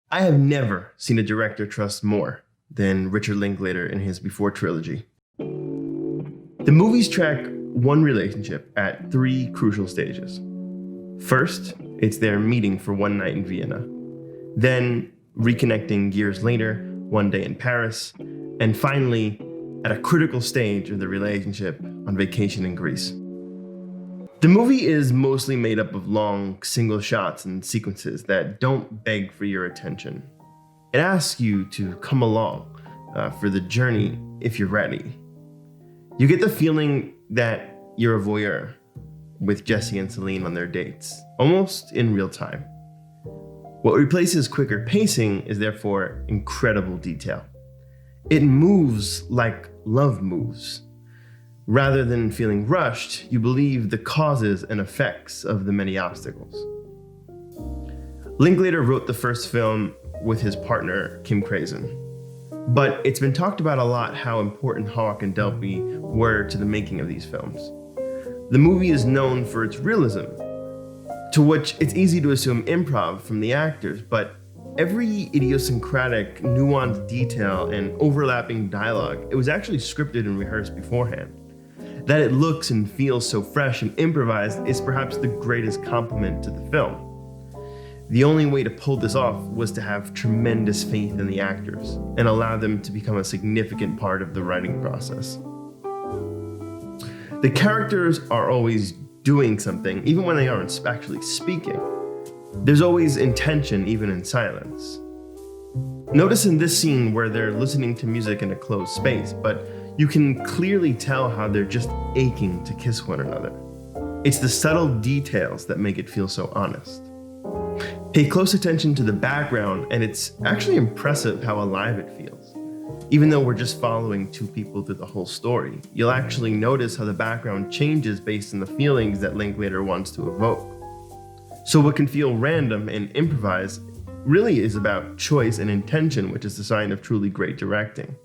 I have never seen a director trust more than Richard Linklater in his Before trilogy. The movies track one relationship at three crucial stages. First, it's their meeting for one night in Vienna. Then, reconnecting years later, one day in Paris. And finally, at a critical stage of the relationship on vacation in Greece. The movie is mostly made up of long, single shots and sequences that don't beg for your attention. It asks you to come along for the journey if you're ready. You get the feeling that you're a voyeur with Jesse and Celine on their dates, almost in real time. What replaces quicker pacing is therefore incredible detail. It moves like love moves. Rather than feeling rushed, you believe the causes and effects of the many obstacles. Linklater wrote the first film with his partner, Krizan. But it's been talked about a lot how important Hawke and Delpy were to the making of these films. The movie is known for its realism, to which it's easy to assume improv from the actors, but every idiosyncratic, nuanced detail and overlapping dialogue, it was actually scripted and rehearsed beforehand. That it looks and feels so fresh and improvised is perhaps the greatest compliment to the film. The only way to pull this off was to have tremendous faith in the actors and allow them to become a significant part of the writing process. The characters are always doing something, even when they aren't actually speaking. There's always intention, even in silence. Notice in this scene where they're listening to music in a closed space, but you can clearly tell how they're just aching to kiss one another. It's the subtle details that make it feel so honest. Pay close attention to the background, and it's actually impressive how alive it feels. Even though we're just following two people through the whole story, you'll actually notice how the background changes based on the feelings that Linklater wants to evoke. So what can feel random and improvised really is about choice and intention, which is the sign of truly great directing.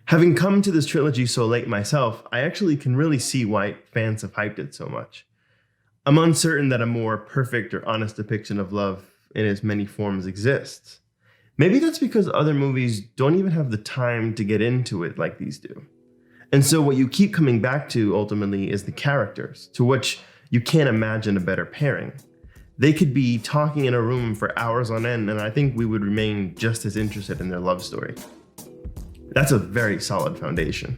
Having come to this trilogy so late myself, I actually can really see why fans have hyped it so much. I'm uncertain that a more perfect or honest depiction of love in as many forms exists. Maybe that's because other movies don't even have the time to get into it like these do. And so what you keep coming back to ultimately is the characters, to which you can't imagine a better pairing. They could be talking in a room for hours on end, and I think we would remain just as interested in their love story. That's a very solid foundation.